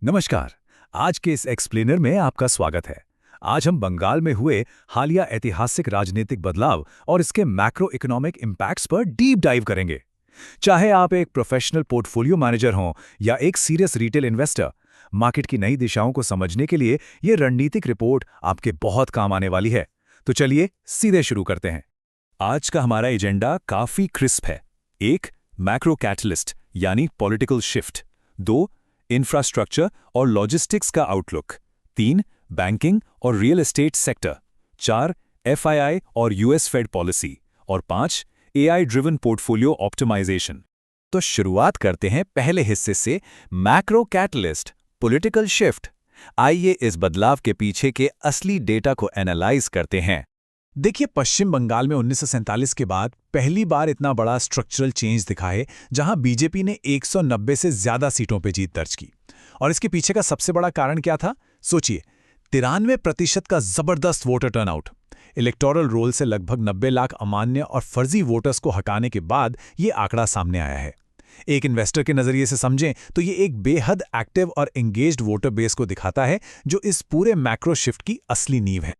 नमस्कार। आज के इस एक्सप्लेनर में आपका स्वागत है। आज हम बंगाल में हुए हालिया ऐतिहासिक राजनीतिक बदलाव और इसके मैक्रो इकोनॉमिक इम्पैक्ट्स पर डीप डाइव करेंगे। चाहे आप एक प्रोफेशनल पोर्टफोलियो मैनेजर हों या एक सीरियस रिटेल इन्वेस्टर, मार्केट की नई दिशाओं को समझने के लिए ये रणनीतिक रिपोर्ट आपके बहुत काम आने वाली है। तो चलिए सीधे शुरू करते हैं। आज का हमारा एजेंडा काफी क्रिस्प है। 1. मैक्रो कैटलिस्ट यानी पॉलिटिकल शिफ्ट। 2. इंफ्रास्ट्रक्चर और लॉजिस्टिक्स का आउटलुक। 3. बैंकिंग और रियल एस्टेट सेक्टर। 4. एफआईआई और यूएस फेड पॉलिसी। और 5. AI driven portfolio optimisation. तो शुरुआत करते हैं पहले हिस्से से, मैक्रो कैटलिस्ट, पॉलिटिकल शिफ्ट। आइए इस बदलाव के पीछे के असली डेटा को एनालाइज करते हैं। देखिए, पश्चिम बंगाल में 1947 के बाद पहली बार इतना बड़ा स्ट्रक्चरल चेंज दिखा है, जहां बीजेपी ने 190 से ज्यादा सीटों पे जीत दर्ज की। और इसके पीछे का सबसे बड़ा कारण क्या था? सोचिए, 93% का जबरदस्त वोटर टर्नआउट। इलेक्टोरल रोल से लगभग 90 लाख अमान्य और फर्जी वोटर्स को हटाने के बाद ये आंकड़ा सामने आया है। एक इन्वेस्टर के नजरिए से समझें तो ये एक बेहद एक्टिव और एंगेज्ड वोटर बेस को दिखाता है, जो इस पूरे मैक्रो शिफ्ट की असली नींव है।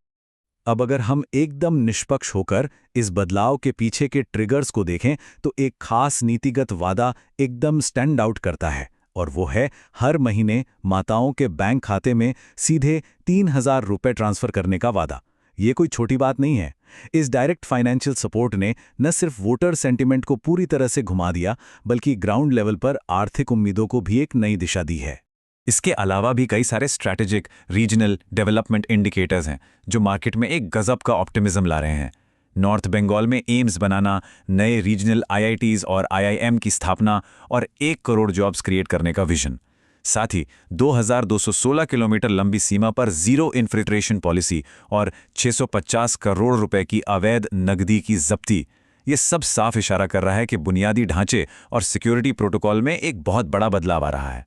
अब अगर हम एकदम निष्पक्ष होकर इस बदलाव के पीछे के ट्रिगर्स को देखें, तो एक खास नीतिगत वादा एकदम स्टैंड आउट करता है, और वो है हर महीने माताओं के बैंक खाते में सीधे 3,000 रुपए ट्रांसफर करने का वादा। ये कोई छोटी बात नहीं है। इस डायरेक्ट फाइनेंशियल सपोर्ट ने न सिर्फ वोटर सेंटिमेंट को पूरी तरह से घुमा दिया, बल्कि ग्राउंड लेवल पर आर्थिक उम्मीदों को भी एक नई दिशा दी है। इसके अलावा भी कई सारे स्ट्रैटेजिक रीजनल डेवलपमेंट इंडिकेटर्स हैं जो मार्केट में एक गजब का ऑप्टिमिज्म ला रहे हैं। नॉर्थ बंगाल में एम्स बनाना, नए रीजनल आईआईटीज और आईआईएम की स्थापना और 1 करोड़ जॉब्स क्रिएट करने का विजन। साथ ही 2216 किलोमीटर लंबी सीमा पर जीरो इन्फिल्ट्रेशन पॉलिसी और 650 करोड़ रुपए की अवैध नकदी की जब्ती। ये सब साफ इशारा कर रहा है कि बुनियादी ढांचे और सिक्योरिटी प्रोटोकॉल में एक बहुत बड़ा बदलाव आ रहा है।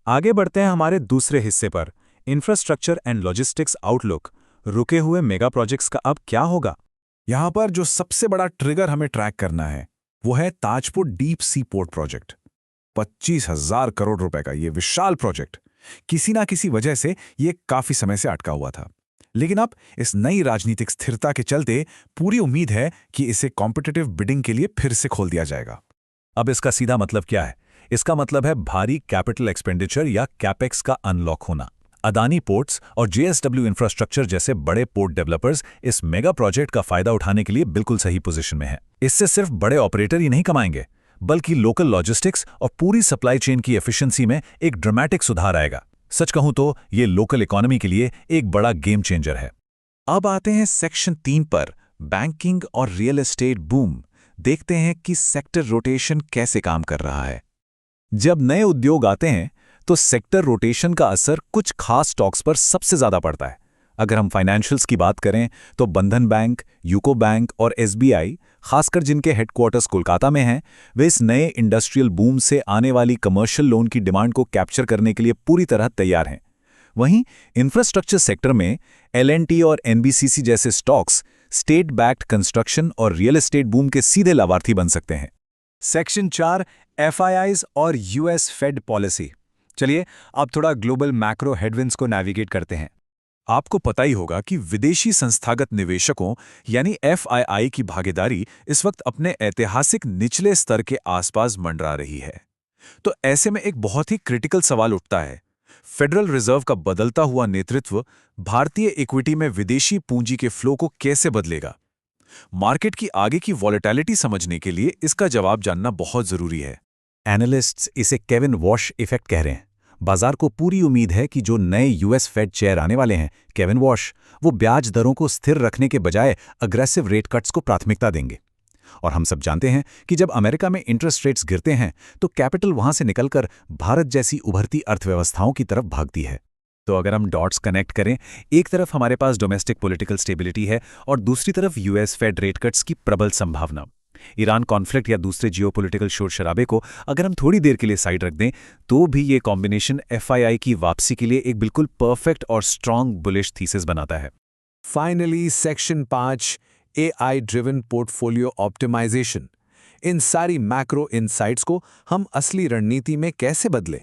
आगे बढ़ते हैं हमारे दूसरे हिस्से पर, इंफ्रास्ट्रक्चर एंड लॉजिस्टिक्स आउटलुक। रुके हुए मेगा प्रोजेक्ट्स का अब क्या होगा? यहां पर जो सबसे बड़ा ट्रिगर हमें ट्रैक करना है वो है Tajpur deep sea port project. 25,000 crore रुपए का ये विशाल प्रोजेक्ट किसी ना किसी वजह से ये काफी समय से अटका हुआ था, लेकिन अब इस नई राजनीतिक स्थिरता के चलते पूरी उम्मीद है कि इसे कॉम्पिटिटिव बिडिंग के लिए फिर से खोल दिया जाएगा। अब इसका सीधा मतलब क्या है? इसका मतलब है भारी कैपिटल एक्सपेंडिचर या कैपेक्स का अनलॉक होना। अदानी पोर्ट्स और जेएसडब्ल्यू इंफ्रास्ट्रक्चर जैसे बड़े पोर्ट डेवलपर्स इस मेगा प्रोजेक्ट का फायदा उठाने के लिए बिल्कुल सही पोजीशन में हैं। इससे सिर्फ बड़े ऑपरेटर ही नहीं कमाएंगे, बल्कि लोकल लॉजिस्टिक्स और पूरी सप्लाई चेन की एफिशिएंसी में एक ड्रामेटिक सुधार आएगा। सच कहूं तो ये लोकल इकोनॉमी के लिए एक बड़ा गेम चेंजर है। अब आते हैं सेक्शन 3 पर, बैंकिंग और रियल एस्टेट बूम। देखते हैं कि सेक्टर रोटेशन कैसे काम कर रहा है। जब नए उद्योग आते हैं तो सेक्टर रोटेशन का असर कुछ खास स्टॉक्स पर सबसे ज्यादा पड़ता है। अगर हम फाइनेंशियल्स की बात करें तो बंधन बैंक, यूको बैंक और एसबीआई, खासकर जिनके हेडक्वार्टर्स कोलकाता में हैं, वे इस नए इंडस्ट्रियल बूम से आने वाली कमर्शियल लोन की डिमांड को कैप्चर करने के लिए पूरी तरह तैयार हैं। वहीं इंफ्रास्ट्रक्चर सेक्टर में एल&टी और एनबीसीसी जैसे स्टॉक्स स्टेट बैक्ड कंस्ट्रक्शन और रियल एस्टेट बूम के सीधे लाभार्थी बन सकते हैं। सेक्शन 4, एफआईआईज और यूएस फेड पॉलिसी। चलिए अब थोड़ा ग्लोबल मैक्रो हेडविंड्स को नेविगेट करते हैं। आपको पता ही होगा कि विदेशी संस्थागत निवेशकों यानी एफआईआई की भागीदारी इस वक्त अपने ऐतिहासिक निचले स्तर के आसपास मंडरा रही है। तो ऐसे में एक बहुत ही क्रिटिकल सवाल उठता है, फेडरल रिजर्व का बदलता हुआ नेतृत्व भारतीय इक्विटी में विदेशी पूंजी के फ्लो को कैसे बदलेगा? मार्केट की आगे की वॉलेटिलिटी समझने के लिए इसका जवाब जानना बहुत जरूरी है। एनालिस्ट्स इसे केविन वॉश इफेक्ट कह रहे हैं। बाजार को पूरी उम्मीद है कि जो नए यूएस फेड चेयर आने वाले हैं, केविन वॉश, वो ब्याज दरों को स्थिर रखने के बजाय अग्रेसिव रेट कट्स को प्राथमिकता देंगे। और हम सब जानते हैं कि जब अमेरिका में इंटरेस्ट रेट्स गिरते हैं तो कैपिटल वहां से निकलकर भारत जैसी उभरती अर्थव्यवस्थाओं की तरफ भागती है। तो अगर हम डॉट्स कनेक्ट करें, एक तरफ हमारे पास डोमेस्टिक पॉलिटिकल स्टेबिलिटी है और दूसरी तरफ यूएस फेड रेट कट्स की प्रबल संभावना। ईरान कॉन्फ्लिक्ट या दूसरे जियोपॉलिटिकल शोर शराबे को अगर हम थोड़ी देर के लिए साइड रख दें, तो भी ये कॉम्बिनेशन एफआईआई की वापसी के लिए एक बिल्कुल परफेक्ट और स्ट्रांग बुलिश थीसिस बनाता है। Finally section 5, AI driven portfolio optimisation. इन सारी मैक्रो इनसाइट्स को हम असली रणनीति में कैसे बदलें?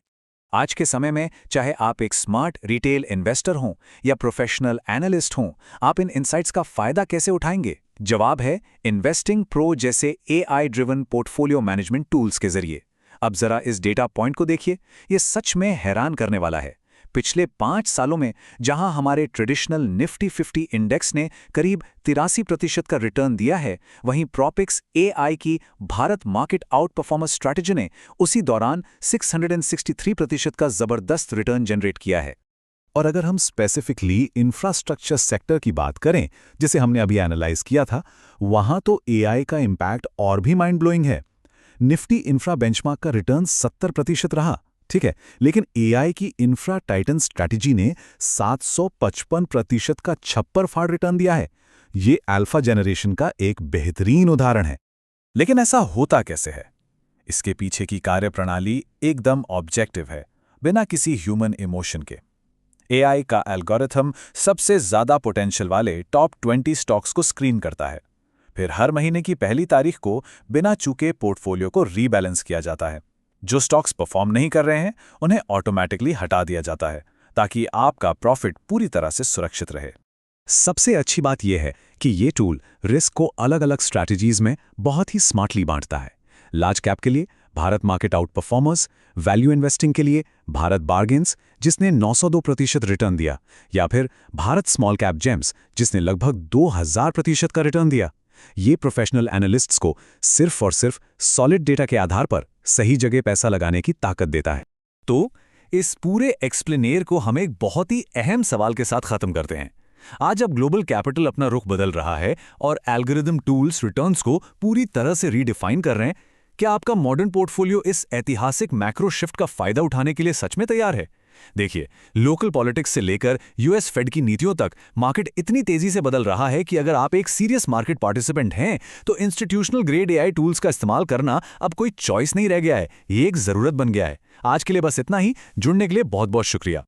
आज के समय में चाहे आप एक स्मार्ट रिटेल इन्वेस्टर हों या प्रोफेशनल एनालिस्ट हों, आप इन इनसाइट्स का फायदा कैसे उठाएंगे? जवाब है इन्वेस्टिंग प्रो जैसे AI driven portfolio management tools के जरिए। अब जरा इस डेटा पॉइंट को देखिए, ये सच में हैरान करने वाला है। पिछले 5 सालों में जहां हमारे ट्रेडिशनल निफ्टी 50 इंडेक्स ने करीब 83% का रिटर्न दिया है, वहीं प्रोपिक्स AI की Bharat market out performance strategy ने उसी दौरान 663% का जबरदस्त रिटर्न जनरेट किया है। और अगर हम स्पेसिफिकली इंफ्रास्ट्रक्चर सेक्टर की बात करें, जिसे हमने अभी एनालाइज किया था, वहां तो AI का इम्पैक्ट और भी माइंड ब्लोइंग है। निफ्टी इंफ्रा बेंचमार्क का रिटर्न 70% रहा, ठीक है, लेकिन AI की इंफ्रा टाइटन स्ट्रैटेजी ने 755% का छप्पर फाड़ रिटर्न दिया है। ये अल्फा जनरेशन का एक बेहतरीन उदाहरण है। लेकिन ऐसा होता कैसे है? इसके पीछे की कार्यप्रणाली एकदम ऑब्जेक्टिव है, बिना किसी ह्यूमन इमोशन के। AI का एल्गोरिथम सबसे ज्यादा पोटेंशियल वाले टॉप 20 स्टॉक्स को स्क्रीन करता है। फिर हर महीने की पहली तारीख को बिना चूके पोर्टफोलियो को रीबैलेंस किया जाता है। जो स्टॉक्स परफॉर्म नहीं कर रहे हैं, उन्हें ऑटोमैटिकली हटा दिया जाता है, ताकि आपका प्रॉफिट पूरी तरह से सुरक्षित रहे। सबसे अच्छी बात यह है कि ये टूल रिस्क को अलग अलग स्ट्रैटेजीज में बहुत ही स्मार्टली बांटता है। लार्ज कैप के लिए Bharat market out performers, value investing के लिए भारत बार्गेन्स जिसने 902% रिटर्न दिया, या फिर भारत स्मॉल कैप जेम्स जिसने लगभग 2000% का रिटर्न दिया। ये प्रोफेशनल एनालिस्ट्स को सिर्फ और सिर्फ सॉलिड डेटा के आधार पर सही जगह पैसा लगाने की ताकत देता है। तो इस पूरे एक्सप्लेनेर को हम एक बहुत ही अहम सवाल के साथ खत्म करते हैं। आज अब ग्लोबल कैपिटल अपना रुख बदल रहा है और एल्गोरिदम टूल्स रिटर्न्स को पूरी तरह से रीडिफाइन कर रहे हैं। क्या आपका मॉडर्न पोर्टफोलियो इस ऐतिहासिक मैक्रो शिफ्ट का फायदा उठाने के लिए सच में तैयार है? देखिए, लोकल पॉलिटिक्स से लेकर US फेड की नीतियों तक मार्केट इतनी तेजी से बदल रहा है कि अगर आप एक सीरियस मार्केट पार्टिसिपेंट हैं, तो इंस्टीट्यूशनल ग्रेड AI टूल्स का इस्तेमाल करना अब कोई चॉइस नहीं रह गया है, ये एक जरूरत बन गया है। आज के लिए बस इतना ही। जुड़ने के लिए बहुत बहुत शुक्रिया।